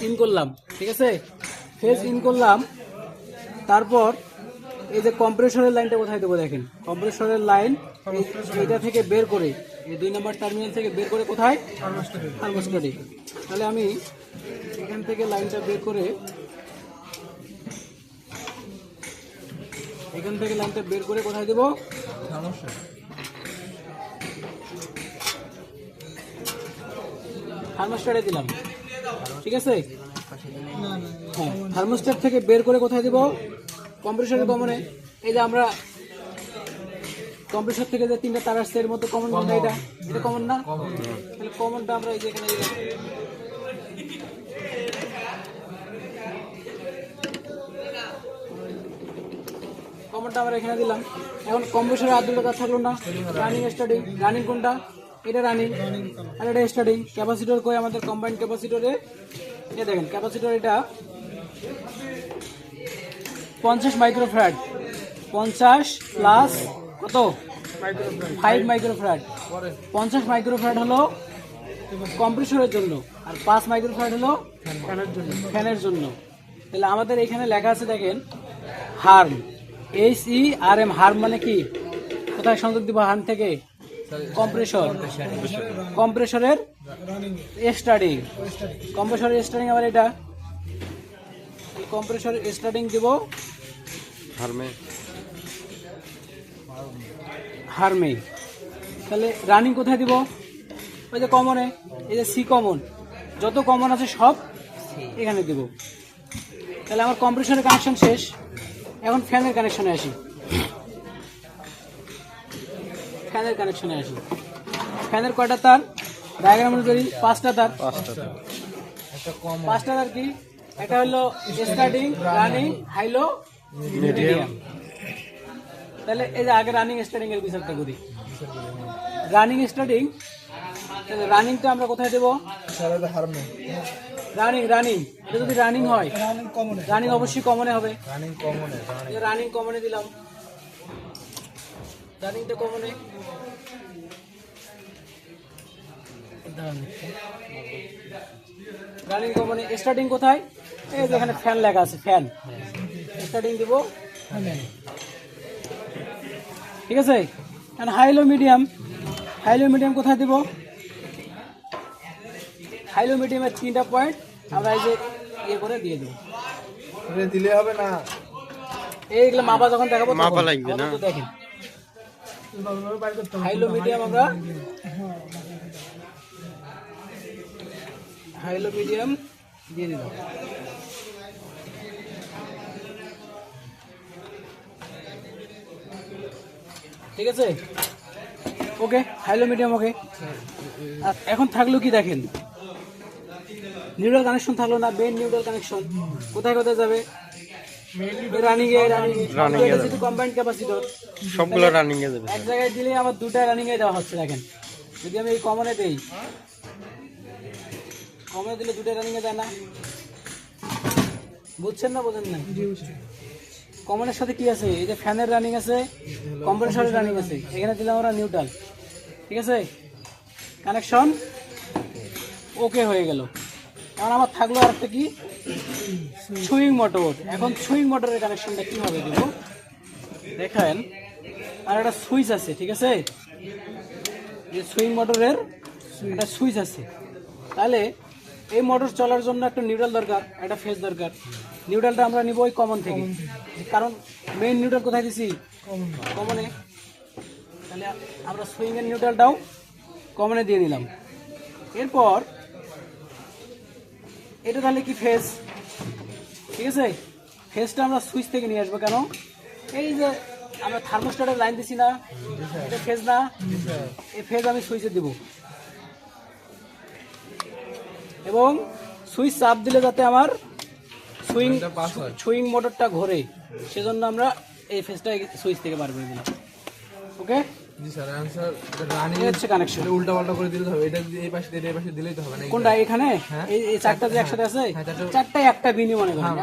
In করলাম, ঠিক আছে, ফেজ ইন করলাম। তারপর এই যে কম্প্রেসরের লাইনটা কোথায় দেবো দেখেন, কম্প্রেসরের লাইন এইটা থেকে বের করে, এই 2 নম্বর টার্মিনাল থেকে বের করে কোথায়, থার্মোস্ট্যাটে। তাহলে আমি এখান থেকে লাইনটা বের করে, এখান থেকে লাইনটা বের করে কোথায় দেবো, থার্মোস্ট্যাটে দিলাম, ঠিক আছে। হ্যাঁ, থার্মোস্ট্যাট থেকে বের করে কোথায় দিব, কম্প্রেসরের কমনে। এই যে আমরা কম্প্রেসর থেকে যে 3টা তার আসছে এর মধ্যে কমন কোনটা, এটা কমন না, তাহলে কমনটা আমরা এই যে এখানে কমনটা আমরা এখানে দিলাম। এখন কম্প্রেসরে আর দুটো কাজ থাকলো না, রানিং স্টার্টিং। রানিং কোনটা, এটা রানিং আর এটা স্টার্টিং। ক্যাপাসিটর কই আমাদের, কম্বাইন্ড ক্যাপাসিটরে এই দেখেন ক্যাপাসিটর এটা 50 মাইক্রোফ্যারাড, 50 প্লাস কত 5 মাইক্রোফ্যারাড। 50 মাইক্রোফ্যারাড হলো কম্প্রেসরের জন্য, আর 5 মাইক্রোফ্যারাড হলো ফ্যানের জন্য। তাহলে আমাদের এখানে লেখা আছে দেখেন হার্ম, HERM। হার্ম মানে কি, কোথায় সংযোগ দিব, হার্ম থেকে কম্প্রেসর, কম্প্রেসরের স্টার্টিং, কম্প্রেসরের স্টার্টিং আবার এটা, কম্প্রেসরের স্টার্টিং দিব হার্মে। তাহলে রানিং কোথায় দিব, ওই যে কমনে, এই যে সি কমন, যত কমন আছে সব এখানে দিব। তাহলে আমার কম্প্রেসরের কানেকশন শেষ। এখন ফ্যানের কানেকশনে আসি, ফ্যানের কানেকশনে আসি। ফ্যানের কয়টা তার, ডায়াগ্রাম অনুযায়ী 5টা তার। 5টা তার কি, এটা হলো স্টার্টিং, রানিং, হাইলো, মিডিয়াম। তাহলে এই যে আগে রানিং স্টার্টিং এর বিচারটা করি। রানিং স্টার্টিং, তাহলে রানিংটা আমরা কোথায় দেবো, রানিং, রানিং এটা যদি রানিং হয়, রানিং অবশ্যই কমনে হবে, রানিং কমনে দিলাম, রানিংটা কমনে। রানিং কমনে, স্টার্টিং কোথায়, এই যে এখানে ফ্যান লেখা আছে, ফ্যান স্টার্টিং দিব, ঠিক আছে। এখন হাইলো মিডিয়াম, হাইলো মিডিয়াম কোথায় দিব, হাইলো মিডিয়ামের 3টা পয়েন্ট আমরা এই যে ইয়ে করে দিয়ে দেবো, দিলে হবে না, এইগুলো মাপা যখন দেখাবো মাপা লাগবে না, দেখেন হাইলো মিডিয়াম আমরা হাইলো মিডিয়াম দিয়ে দিলাম। ঠিক আছে, ওকে, হাইলো মিডিয়াম ওকে। আর এখন থাকলো কি দেখেন, নিউট্রাল কানেকশন থাকলো না, মেইন নিউট্রাল কানেকশন কোথায় কোথায় যাবে, রানিং এ, রানিং এ যেহেতু কম্বাইন্ড ক্যাপাসিটর সবগুলো রানিং এ যাবে। এক জায়গায় দিলে আমার 2টা রানিং এ দেওয়া হচ্ছে দেখেন। যদি আমি এই কমনে দেই, কমনে দিলে 2টা রানিং এ দেয় না, বুঝছেন না বোঝেন না। কমনের সাথে কি আছে, এই যে ফ্যানের রানিং আছে, কম্প্রেসরের রানিং আছে, এখানে দিলাম আমরা নিউট্রাল, ঠিক আছে, কানেকশন ওকে হয়ে গেল। এখন আমার থাকলো আর একটা কি, সুইং মোটর। এখন সুইং মোটরের কানেকশনটা কিভাবে দেব দেখেন, আর একটা সুইচ আছে, ঠিক আছে, যে সুইং মোটরের একটা সুইচ আছে। তাহলে এই মোটর চলার জন্য একটা নিউট্রাল দরকার, একটা ফেজ দরকার। নিউট্রালটা আমরা নিব ওই কমন থেকে, কারণ মেইন নিউট্রাল কোথায় দিছি, কমনে। তাহলে আমরা সুইং এর নিউট্রালটাও কমনে দিয়ে দিলাম। এরপর এটা তাহলে কি ফেজ, ঠিক আছে, ফেজটা আমরা সুইচ থেকে নিয়ে আসবো। কেন, এই যে আমরা থার্মোস্ট্যাটের লাইন দিছি না, এটা ফেজ না, এই ফেজ আমি সুইচে দিব, এবং সুইচ চাপ দিলে যাতে আমার সুইং মোটরটা ঘোরে, সেজন্য আমরা এই ফেজটা সুইচ থেকে বার করে দিলাম। ওকে, জি স্যার। आंसर রানিং হচ্ছে কানেকশন, উল্টা পাল্টা করে দিলে হবে, এটা এই পাশে দিয়ে এই পাশে দিলেই তো হবে না। কোনটা এখানে, এই 4টা যে একসাথে আছে, 4টায় একটা বিনি মনে করেন।